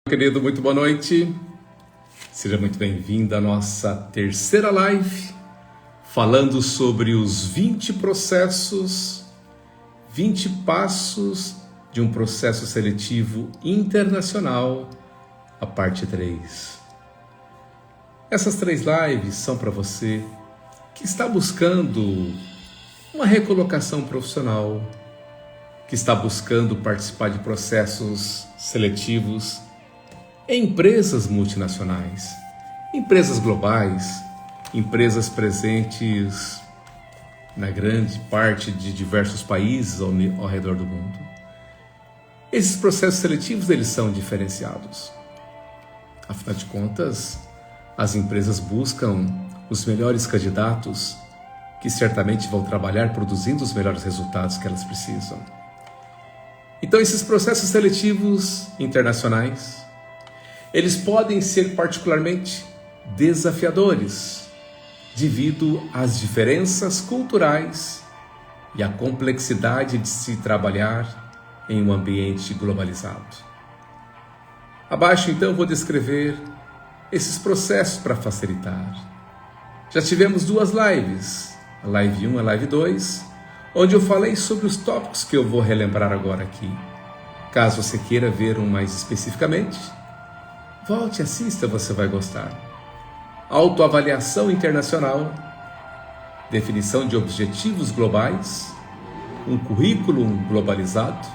Querido, muito boa noite. Seja muito bem-vindo à nossa terceira live, falando sobre os 20 processos, 20 passos de um processo seletivo internacional, a parte 3. Essas 3 lives são para você que está buscando uma recolocação profissional, que está buscando participar de processos seletivos em empresas multinacionais, empresas globais, empresas presentes na grande parte de diversos países ao redor do mundo. Esses processos seletivos, eles são diferenciados. Afinal de contas, as empresas buscam os melhores candidatos que certamente vão trabalhar produzindo os melhores resultados que elas precisam. Então, esses processos seletivos internacionais, eles podem ser particularmente desafiadores devido às diferenças culturais e à complexidade de se trabalhar em um ambiente globalizado. Abaixo, então, vou descrever esses processos para facilitar. Já tivemos 2 lives, a live 1 e a live 2, onde eu falei sobre os tópicos que eu vou relembrar agora aqui. Caso você queira ver um mais especificamente, volte e assista, você vai gostar. Autoavaliação internacional, definição de objetivos globais, um currículo globalizado,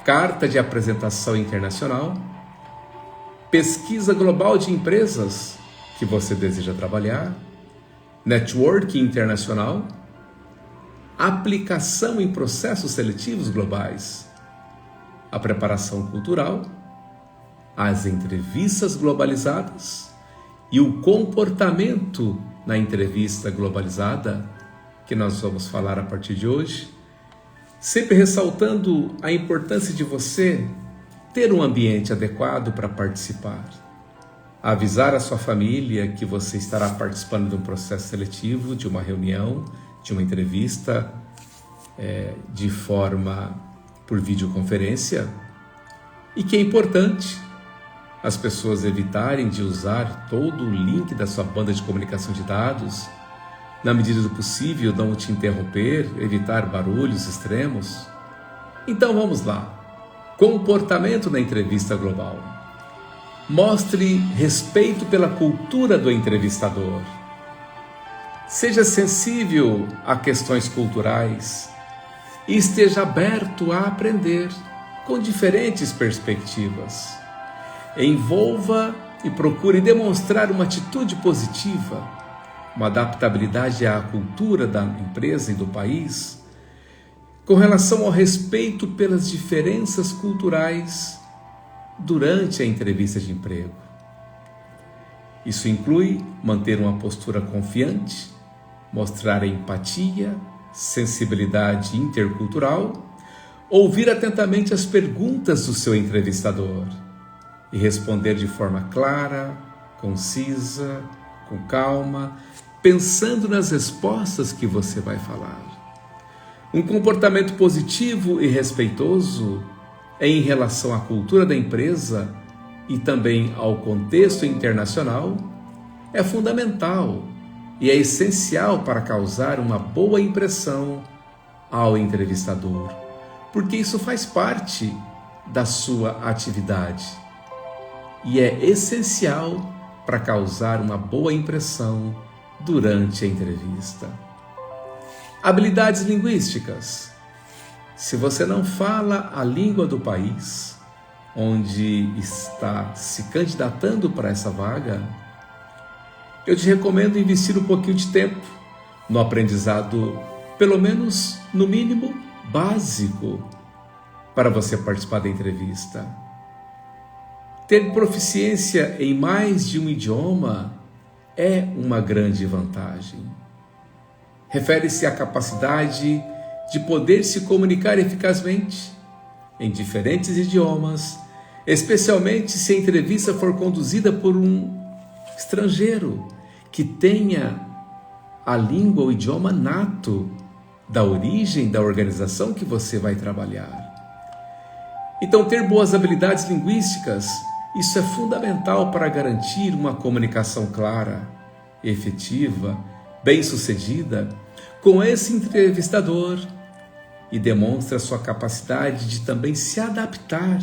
carta de apresentação internacional, pesquisa global de empresas que você deseja trabalhar, networking internacional, aplicação em processos seletivos globais, a preparação cultural, as entrevistas globalizadas e o comportamento na entrevista globalizada, que nós vamos falar a partir de hoje, sempre ressaltando a importância de você ter um ambiente adequado para participar, avisar a sua família que você estará participando de um processo seletivo, de uma reunião, de uma entrevista, de forma por videoconferência, e que é importante as pessoas evitarem de usar todo o link da sua banda de comunicação de dados, na medida do possível não te interromper, evitar barulhos extremos. Então vamos lá. Comportamento na entrevista global. Mostre respeito pela cultura do entrevistador. Seja sensível a questões culturais e esteja aberto a aprender com diferentes perspectivas. Envolva e procure demonstrar uma atitude positiva, uma adaptabilidade à cultura da empresa e do país, com relação ao respeito pelas diferenças culturais durante a entrevista de emprego. Isso inclui manter uma postura confiante, mostrar empatia, sensibilidade intercultural, ouvir atentamente as perguntas do seu entrevistador e responder de forma clara, concisa, com calma, pensando nas respostas que você vai falar. Um comportamento positivo e respeitoso em relação à cultura da empresa e também ao contexto internacional é fundamental e é essencial para causar uma boa impressão ao entrevistador, porque isso faz parte da sua atividade e é essencial para causar uma boa impressão durante a entrevista. Habilidades linguísticas. Se você não fala a língua do país onde está se candidatando para essa vaga, eu te recomendo investir um pouquinho de tempo no aprendizado, pelo menos, no mínimo, básico, para você participar da entrevista. Ter proficiência em mais de um idioma é uma grande vantagem. Refere-se à capacidade de poder se comunicar eficazmente em diferentes idiomas, especialmente se a entrevista for conduzida por um estrangeiro que tenha a língua, o idioma nato da origem da organização que você vai trabalhar. Então, ter boas habilidades linguísticas Isso é fundamental para garantir uma comunicação clara, efetiva, bem-sucedida com esse entrevistador e demonstra sua capacidade de também se adaptar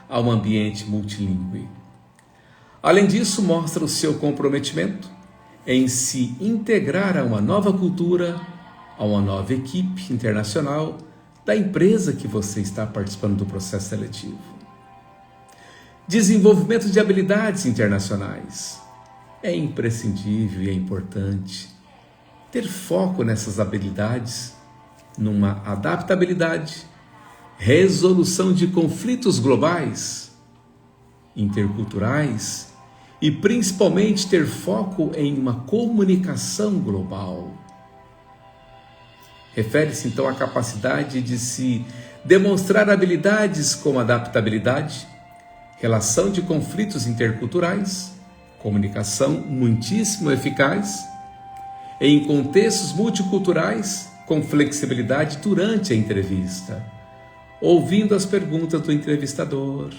a um ambiente multilingüe. Além disso, mostra o seu comprometimento em se integrar a uma nova cultura, a uma nova equipe internacional da empresa que você está participando do processo seletivo. Desenvolvimento de habilidades internacionais. É imprescindível e é importante ter foco nessas habilidades, numa adaptabilidade, resolução de conflitos globais, interculturais e principalmente ter foco em uma comunicação global. Refere-se então à capacidade de se demonstrar habilidades como adaptabilidade, relação de conflitos interculturais, comunicação muitíssimo eficaz, em contextos multiculturais, com flexibilidade durante a entrevista, ouvindo as perguntas do entrevistador,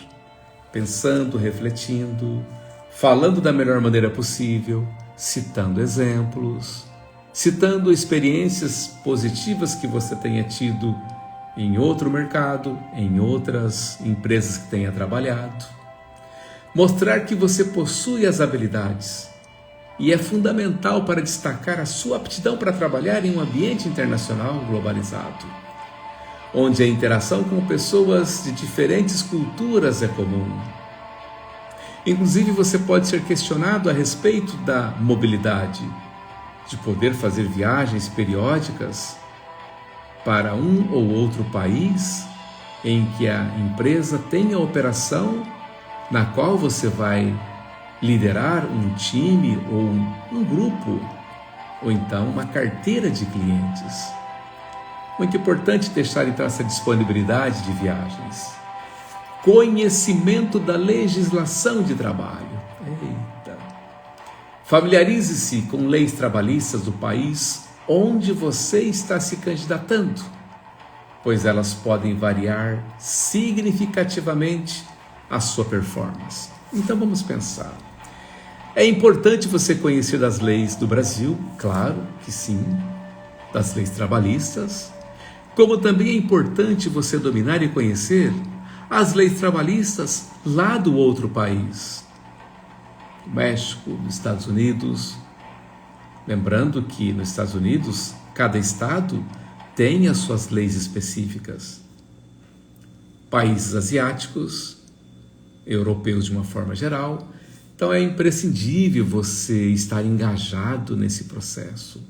pensando, refletindo, falando da melhor maneira possível, citando exemplos, citando experiências positivas que você tenha tido em outro mercado, em outras empresas que tenha trabalhado. Mostrar que você possui as habilidades e é fundamental para destacar a sua aptidão para trabalhar em um ambiente internacional globalizado, onde a interação com pessoas de diferentes culturas é comum. Inclusive, você pode ser questionado a respeito da mobilidade, de poder fazer viagens periódicas para um ou outro país em que a empresa tenha operação na qual você vai liderar um time ou um grupo, ou então uma carteira de clientes. Muito importante deixar então essa disponibilidade de viagens. Conhecimento da legislação de trabalho. Eita! Familiarize-se com leis trabalhistas do país onde você está se candidatando, pois elas podem variar significativamente a sua performance. Então vamos pensar. É importante você conhecer das leis do Brasil, claro que sim, das leis trabalhistas, como também é importante você dominar e conhecer as leis trabalhistas lá do outro país, México, nos Estados Unidos. Lembrando que nos Estados Unidos, cada estado tem as suas leis específicas. Países asiáticos, europeus de uma forma geral. Então é imprescindível você estar engajado nesse processo.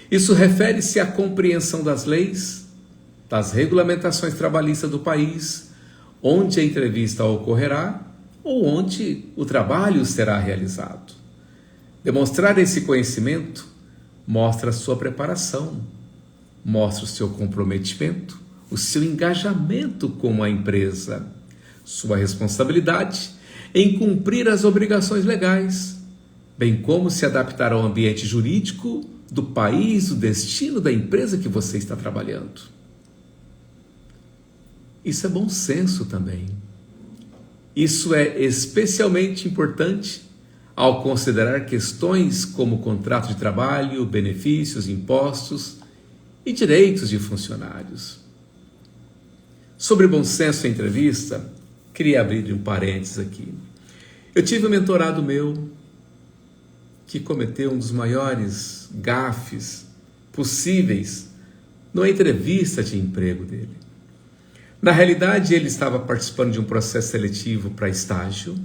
Isso refere-se à compreensão das leis, das regulamentações trabalhistas do país, onde a entrevista ocorrerá ou onde o trabalho será realizado. Demonstrar esse conhecimento mostra a sua preparação, mostra o seu comprometimento, o seu engajamento com a empresa, sua responsabilidade em cumprir as obrigações legais, bem como se adaptar ao ambiente jurídico do país, do destino da empresa que você está trabalhando. Isso é bom senso também. Isso é especialmente importante ao considerar questões como contrato de trabalho, benefícios, impostos e direitos de funcionários. Sobre bom senso em entrevista, queria abrir um parênteses aqui. Eu tive um mentorado meu que cometeu um dos maiores gafes possíveis numa entrevista de emprego dele. Na realidade, ele estava participando de um processo seletivo para estágio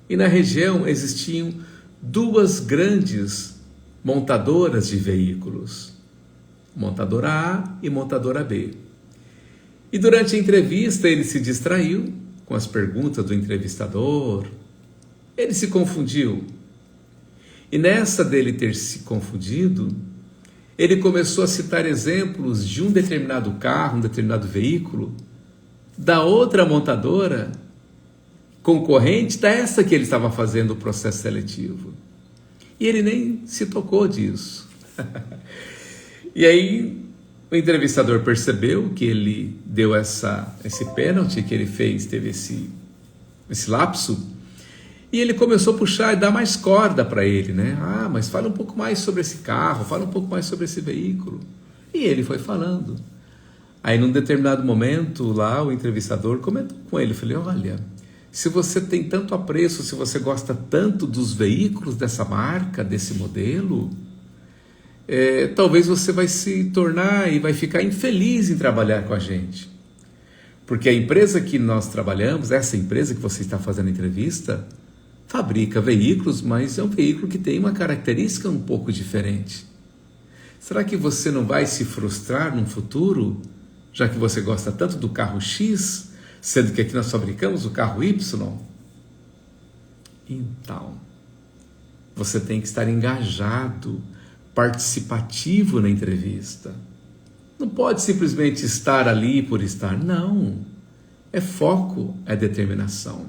e na região existiam duas grandes montadoras de veículos, montadora A e montadora B. E durante a entrevista ele se distraiu com as perguntas do entrevistador, ele se confundiu. E nessa dele ter se confundido, ele começou a citar exemplos de um determinado carro, um determinado veículo, da outra montadora, concorrente dessa que ele estava fazendo o processo seletivo. E ele nem se tocou disso. E aí o entrevistador percebeu que ele deu esse pênalti que ele fez, teve esse lapso, e ele começou a puxar e dar mais corda para ele, né? Ah, mas fala um pouco mais sobre esse carro, fala um pouco mais sobre esse veículo. E ele foi falando. Aí, num determinado momento, lá, o entrevistador comentou com ele, falei, olha, se você tem tanto apreço, se você gosta tanto dos veículos dessa marca, desse modelo, talvez você vai se tornar e vai ficar infeliz em trabalhar com a gente. Porque a empresa que nós trabalhamos, essa empresa que você está fazendo entrevista, fabrica veículos, mas é um veículo que tem uma característica um pouco diferente. Será que você não vai se frustrar no futuro, já que você gosta tanto do carro X, sendo que aqui nós fabricamos o carro Y? Então, você tem que estar engajado, participativo na entrevista. Não pode simplesmente estar ali por estar. Não. É foco, é determinação.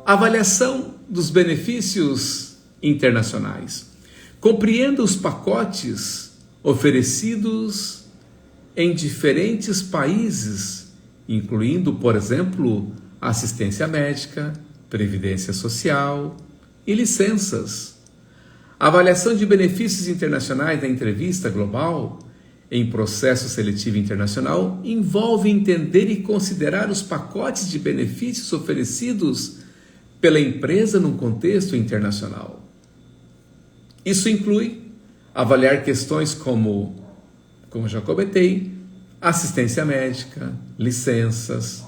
Avaliação dos benefícios internacionais. Compreenda os pacotes oferecidos em diferentes países, incluindo, por exemplo, assistência médica, previdência social e licenças. A avaliação de benefícios internacionais da entrevista global em processo seletivo internacional envolve entender e considerar os pacotes de benefícios oferecidos pela empresa num contexto internacional. Isso inclui avaliar questões como já comentei, assistência médica, licenças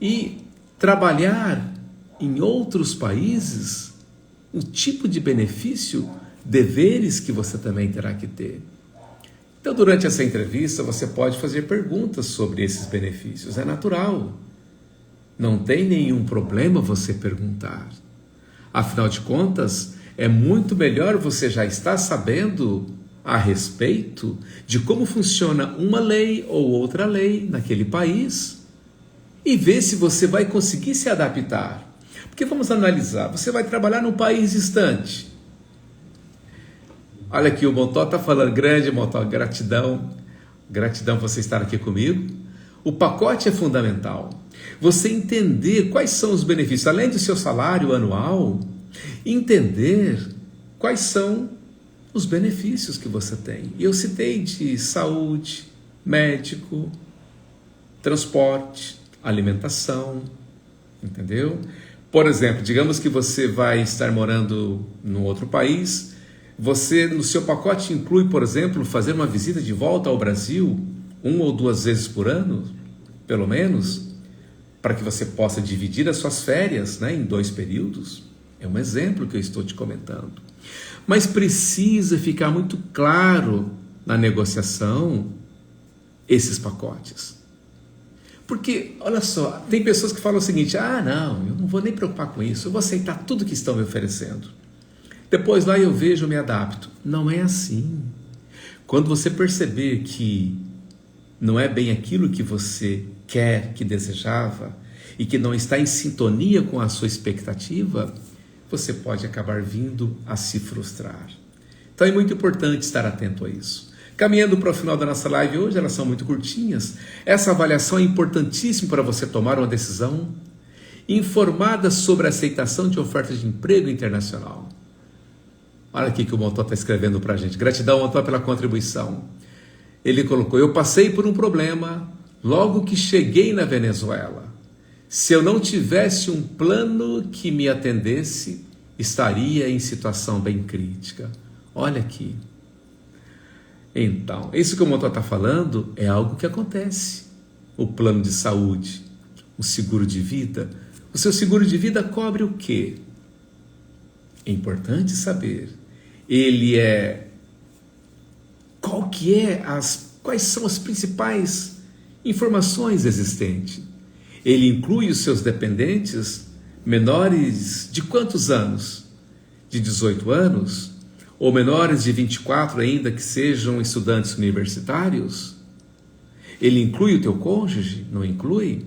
e trabalhar em outros países o tipo de benefício, deveres que você também terá que ter. Então, durante essa entrevista, você pode fazer perguntas sobre esses benefícios. É natural. Não tem nenhum problema você perguntar. Afinal de contas, é muito melhor você já estar sabendo a respeito de como funciona uma lei ou outra lei naquele país e ver se você vai conseguir se adaptar. Porque vamos analisar, você vai trabalhar num país distante. Olha aqui, o Montó está falando, grande Montó, gratidão por você estar aqui comigo. O pacote é fundamental. Você entender quais são os benefícios, além do seu salário anual, entender quais são os benefícios que você tem. E eu citei de saúde, médico, transporte, alimentação, entendeu? Por exemplo, digamos que você vai estar morando num outro país, você no seu pacote inclui, por exemplo, fazer uma visita de volta ao Brasil 1 ou 2 vezes por ano, pelo menos, para que você possa dividir as suas férias, né, em 2 períodos. É um exemplo que eu estou te comentando. Mas precisa ficar muito claro na negociação esses pacotes. Porque, olha só, tem pessoas que falam o seguinte, não, eu não vou nem preocupar com isso, eu vou aceitar tudo que estão me oferecendo. Depois lá eu vejo, eu me adapto. Não é assim. Quando você perceber que não é bem aquilo que você quer, que desejava, e que não está em sintonia com a sua expectativa, você pode acabar vindo a se frustrar. Então é muito importante estar atento a isso. Caminhando para o final da nossa live hoje, elas são muito curtinhas. Essa avaliação é importantíssima para você tomar uma decisão informada sobre a aceitação de ofertas de emprego internacional. Olha aqui que o Montó está escrevendo para a gente. Gratidão, Montó, pela contribuição. Ele colocou, eu passei por um problema logo que cheguei na Venezuela. Se eu não tivesse um plano que me atendesse, estaria em situação bem crítica. Olha aqui. Então, isso que o Montó está falando é algo que acontece. O plano de saúde, o seguro de vida. O seu seguro de vida cobre o quê? É importante saber. Ele quais são as principais informações existentes? Ele inclui os seus dependentes menores de quantos anos? De 18 anos? Ou menores de 24 ainda que sejam estudantes universitários? Ele inclui o teu cônjuge? Não inclui?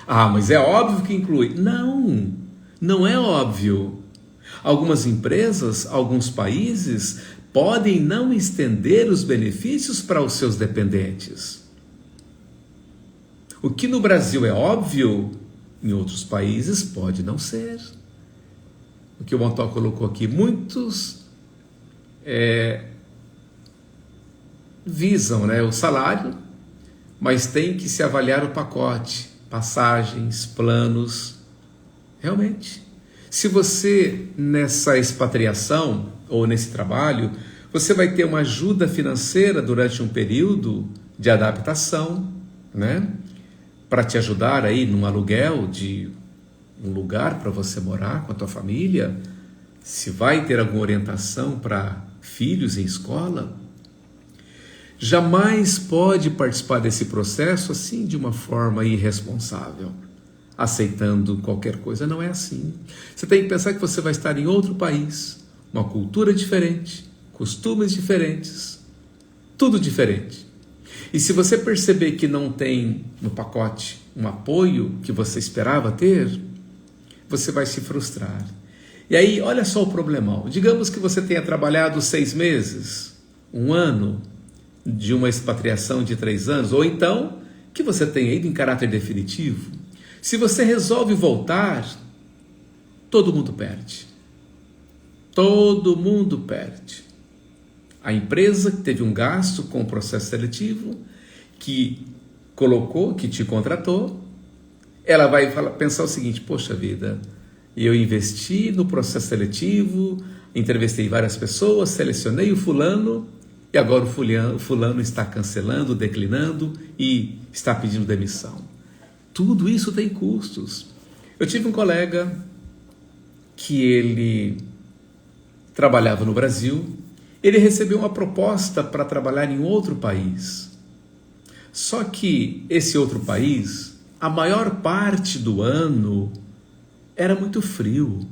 Mas é óbvio que inclui. Não, não é óbvio. Algumas empresas, alguns países podem não estender os benefícios para os seus dependentes. O que no Brasil é óbvio, Em outros países pode não ser. O que o Montauk colocou aqui, muitos visam, né, o salário, mas tem que se avaliar o pacote, passagens, planos. Realmente, se você nessa expatriação ou nesse trabalho, você vai ter uma ajuda financeira durante um período de adaptação, né, para te ajudar aí num aluguel de um lugar para você morar com a tua família, se vai ter alguma orientação para filhos em escola. Jamais pode participar desse processo assim de uma forma irresponsável, aceitando qualquer coisa. Não é assim. Você tem que pensar que você vai estar em outro país, uma cultura diferente, costumes diferentes, tudo diferente. E se você perceber que não tem no pacote um apoio que você esperava ter, você vai se frustrar. E aí, olha só o problemão. Digamos que você tenha trabalhado 6 meses, 1 ano, de uma expatriação de 3 anos, ou então que você tenha ido em caráter definitivo. Se você resolve voltar, todo mundo perde. Todo mundo perde. A empresa que teve um gasto com o processo seletivo, que colocou, que te contratou, ela vai pensar o seguinte: poxa vida, eu investi no processo seletivo, entrevistei várias pessoas, selecionei o fulano, e agora o fulano está cancelando, declinando e está pedindo demissão. Tudo isso tem custos. Eu tive um colega que ele trabalhava no Brasil, ele recebeu uma proposta para trabalhar em outro país. Só que esse outro país, a maior parte do ano, era muito frio,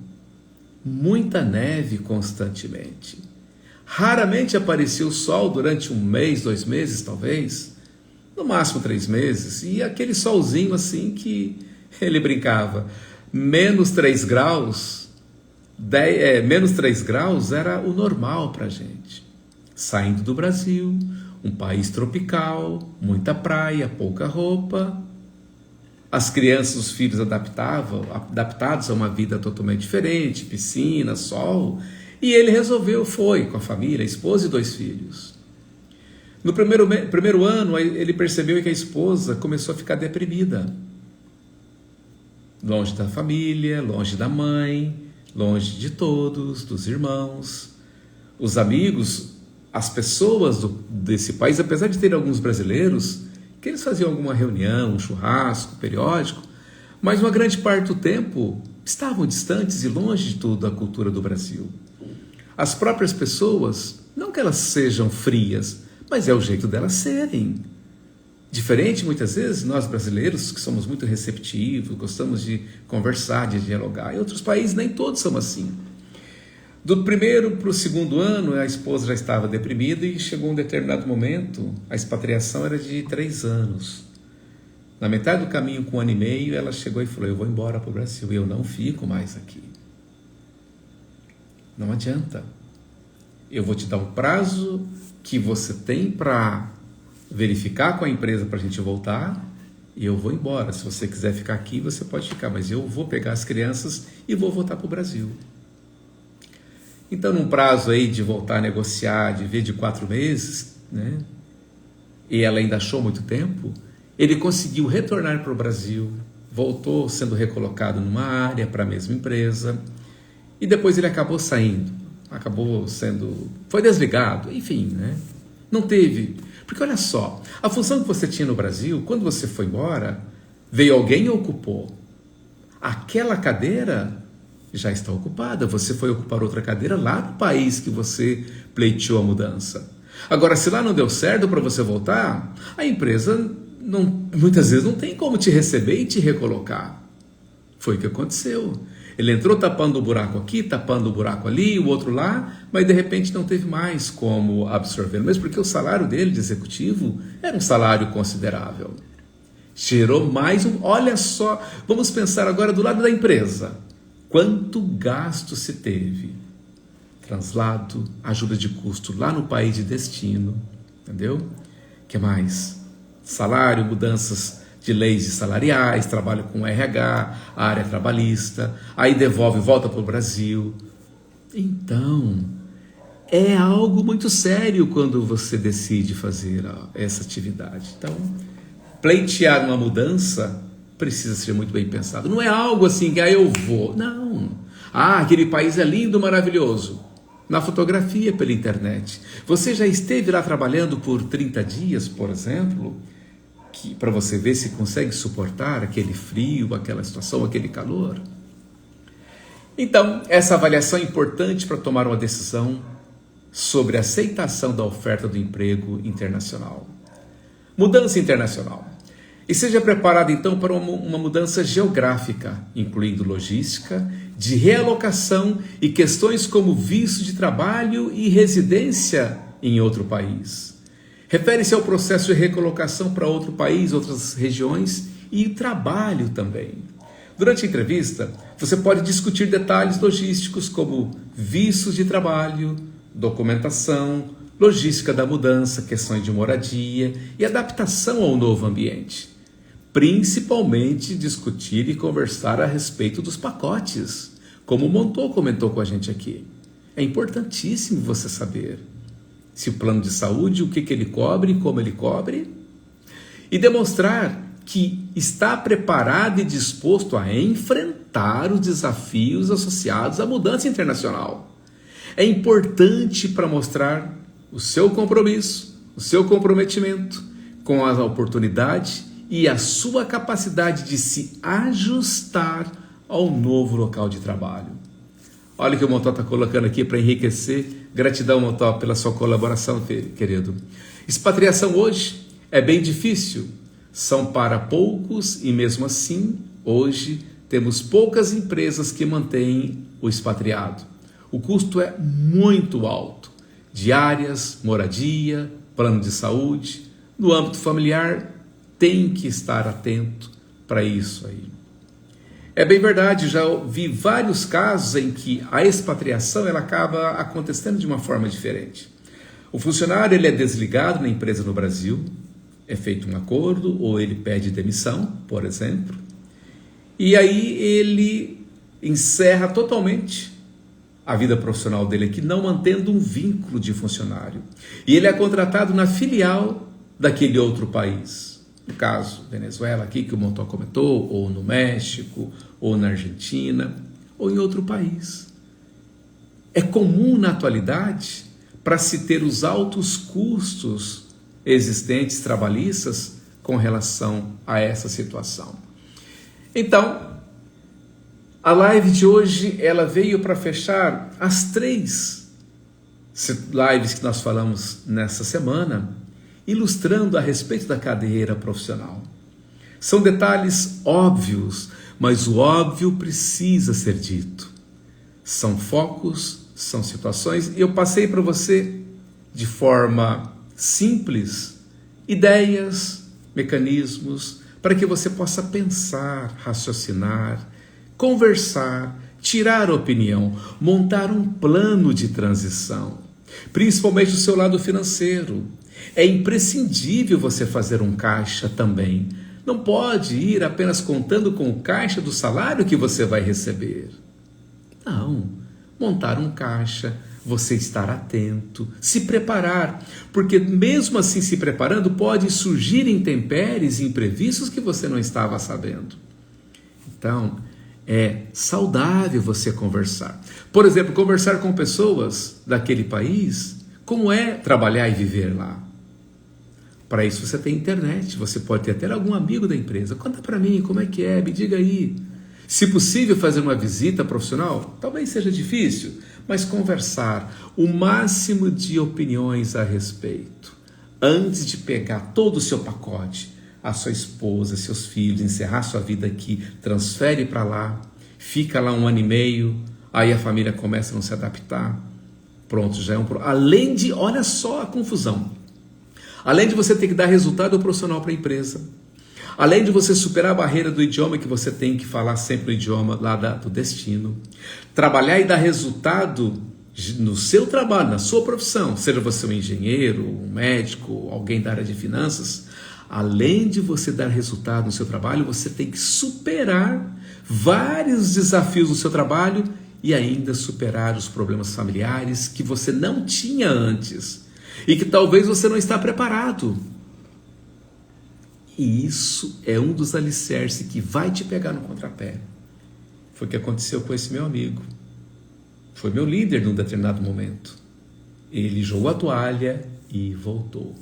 muita neve constantemente. Raramente aparecia o sol durante 1 mês, 2 meses talvez, no máximo 3 meses, e aquele solzinho assim que ele brincava, menos 3 graus, menos 3 graus era o normal para a gente. Saindo do Brasil, um país tropical, muita praia, pouca roupa, as crianças, os filhos adaptados a uma vida totalmente diferente, piscina, sol. E ele resolveu, foi com a família, a esposa e 2 filhos. No primeiro ano, ele percebeu que a esposa começou a ficar deprimida. Longe da família, longe da mãe, longe de todos, dos irmãos. Os amigos, as pessoas desse país, apesar de ter alguns brasileiros, que eles faziam alguma reunião, um churrasco periódico, mas uma grande parte do tempo estavam distantes e longe de toda a cultura do Brasil. As próprias pessoas, não que elas sejam frias, mas é o jeito delas serem. Diferente, muitas vezes, nós brasileiros, que somos muito receptivos, gostamos de conversar, de dialogar. Em outros países, nem todos são assim. Do primeiro para o segundo ano, a esposa já estava deprimida e chegou um determinado momento, a expatriação era de 3 anos. Na metade do caminho, com 1 ano e meio, ela chegou e falou: eu vou embora para o Brasil, eu não fico mais aqui. Não adianta. Eu vou te dar um prazo que você tem para verificar com a empresa para a gente voltar e eu vou embora. Se você quiser ficar aqui, você pode ficar, mas eu vou pegar as crianças e vou voltar para o Brasil. Então, num prazo aí de voltar a negociar, de ver de 4 meses, né? E ela ainda achou muito tempo, ele conseguiu retornar para o Brasil, voltou sendo recolocado numa área para a mesma empresa, e depois ele acabou saindo, foi desligado, enfim, né? Não teve, porque olha só, a função que você tinha no Brasil, quando você foi embora, veio alguém e ocupou. Aquela cadeira já está ocupada, você foi ocupar outra cadeira lá no país que você pleiteou a mudança. Agora, se lá não deu certo para você voltar, a empresa muitas vezes não tem como te receber e te recolocar. Foi o que aconteceu. Ele entrou tapando o buraco aqui, tapando o buraco ali, o outro lá, mas de repente não teve mais como absorver, mesmo porque o salário dele de executivo era um salário considerável. Gerou mais olha só, vamos pensar agora do lado da empresa. Quanto gasto se teve? Translado, ajuda de custo lá no país de destino, entendeu? O que mais? Salário, mudanças de leis salariais, trabalha com RH, a área trabalhista, aí devolve, volta para o Brasil. Então, é algo muito sério quando você decide fazer essa atividade. Então, pleitear uma mudança precisa ser muito bem pensado. Não é algo assim que eu vou. Não. Aquele país é lindo, maravilhoso. Na fotografia pela internet. Você já esteve lá trabalhando por 30 dias, por exemplo, para você ver se consegue suportar aquele frio, aquela situação, aquele calor? Então, essa avaliação é importante para tomar uma decisão sobre a aceitação da oferta do emprego internacional. Mudança internacional. E seja preparado então para uma mudança geográfica, incluindo logística, de realocação e questões como visto de trabalho e residência em outro país. Refere-se ao processo de recolocação para outro país, outras regiões e trabalho também. Durante a entrevista, você pode discutir detalhes logísticos como vistos de trabalho, documentação, logística da mudança, questões de moradia e adaptação ao novo ambiente. Principalmente discutir e conversar a respeito dos pacotes, como o Montou comentou com a gente aqui. É importantíssimo você saber se o plano de saúde, o que ele cobre, como ele cobre, e demonstrar que está preparado e disposto a enfrentar os desafios associados à mudança internacional. É importante para mostrar o seu compromisso, o seu comprometimento com a oportunidade e a sua capacidade de se ajustar ao novo local de trabalho. Olha o que o Montó está colocando aqui para enriquecer. Gratidão, Montó, pela sua colaboração, querido. Expatriação hoje é bem difícil. São para poucos e mesmo assim, hoje, temos poucas empresas que mantêm o expatriado. O custo é muito alto. Diárias, moradia, plano de saúde. No âmbito familiar, tem que estar atento para isso aí. É bem verdade, já vi vários casos em que a expatriação ela acaba acontecendo de uma forma diferente. O funcionário ele é desligado na empresa no Brasil, é feito um acordo ou ele pede demissão, por exemplo, e aí ele encerra totalmente a vida profissional dele aqui, não mantendo um vínculo de funcionário. E ele é contratado na filial daquele outro país. No caso, Venezuela aqui, que o Montó comentou, ou no México, ou na Argentina, ou em outro país. É comum na atualidade, para se ter os altos custos existentes trabalhistas com relação a essa situação. Então, a live de hoje, ela veio para fechar as 3 lives que nós falamos nessa semana, ilustrando a respeito da carreira profissional. São detalhes óbvios, mas o óbvio precisa ser dito. São focos, são situações, e eu passei para você de forma simples ideias, mecanismos, para que você possa pensar, raciocinar, conversar, tirar opinião, montar um plano de transição, principalmente do seu lado financeiro. É imprescindível você fazer um caixa também. Não pode ir apenas contando com o caixa do salário que você vai receber. Não. Montar um caixa, você estar atento, se preparar. Porque mesmo assim se preparando, pode surgir intempéries, imprevistos que você não estava sabendo. Então, é saudável você conversar. Por exemplo, conversar com pessoas daquele país, como é trabalhar e viver lá. Para isso você tem internet, você pode ter até algum amigo da empresa. Conta para mim como é que é, me diga aí. Se possível fazer uma visita profissional, talvez seja difícil, mas conversar o máximo de opiniões a respeito. Antes de pegar todo o seu pacote, a sua esposa, seus filhos, encerrar sua vida aqui, transfere para lá, fica lá 1 ano e meio, aí a família começa a não se adaptar. Pronto, já é um problema. Além de, olha só a confusão. Além de você ter que dar resultado profissional para a empresa, além de você superar a barreira do idioma, que você tem que falar sempre o idioma lá do destino, trabalhar e dar resultado no seu trabalho, na sua profissão, seja você um engenheiro, um médico, alguém da área de finanças, além de você dar resultado no seu trabalho, você tem que superar vários desafios no seu trabalho e ainda superar os problemas familiares que você não tinha antes e que talvez você não está preparado. E isso é um dos alicerces que vai te pegar no contrapé. Foi o que aconteceu com esse meu amigo. Foi meu líder num determinado momento. Ele jogou a toalha e voltou.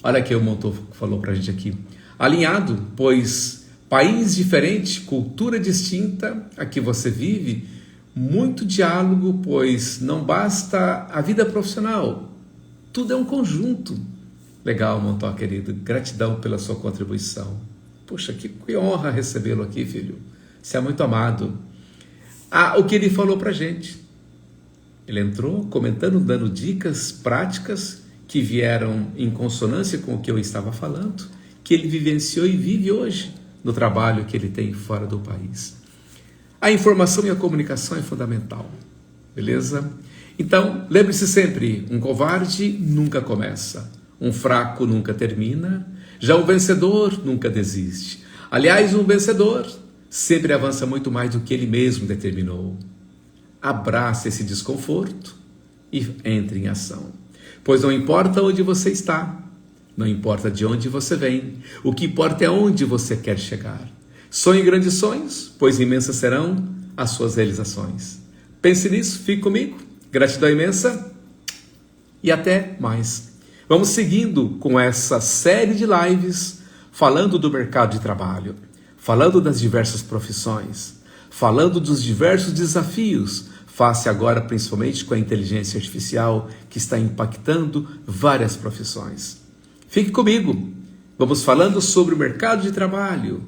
Olha que o Montou falou para a gente aqui. Alinhado, pois país diferente, cultura distinta a que você vive, muito diálogo, pois não basta a vida profissional. Tudo é um conjunto. Legal, Montou, querido. Gratidão pela sua contribuição. Poxa, que honra recebê-lo aqui, filho. Você é muito amado. O que ele falou para a gente. Ele entrou comentando, dando dicas práticas que vieram em consonância com o que eu estava falando, que ele vivenciou e vive hoje no trabalho que ele tem fora do país. A informação e a comunicação é fundamental, beleza? Então, lembre-se sempre, um covarde nunca começa, um fraco nunca termina, já um vencedor nunca desiste. Aliás, um vencedor sempre avança muito mais do que ele mesmo determinou. Abrace esse desconforto e entre em ação. Pois não importa onde você está, não importa de onde você vem, o que importa é onde você quer chegar. Sonhe grandes sonhos, pois imensas serão as suas realizações. Pense nisso, fique comigo. Gratidão imensa e até mais. Vamos seguindo com essa série de lives falando do mercado de trabalho, falando das diversas profissões, falando dos diversos desafios, face agora principalmente com a inteligência artificial que está impactando várias profissões. Fique comigo, vamos falando sobre o mercado de trabalho,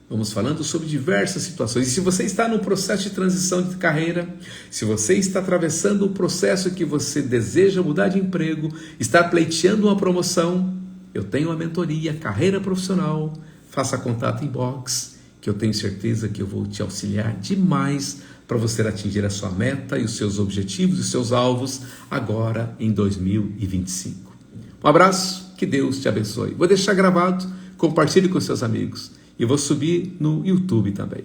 vamos falando sobre diversas situações. E se você está no processo de transição de carreira, se você está atravessando um processo que você deseja mudar de emprego, está pleiteando uma promoção, eu tenho uma mentoria, carreira profissional, faça contato inbox, que eu tenho certeza que eu vou te auxiliar demais para você atingir a sua meta e os seus objetivos e os seus alvos agora em 2025. Um abraço, que Deus te abençoe. Vou deixar gravado, compartilhe com seus amigos e vou subir no YouTube também.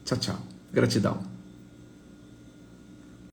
Tchau, tchau. Gratidão.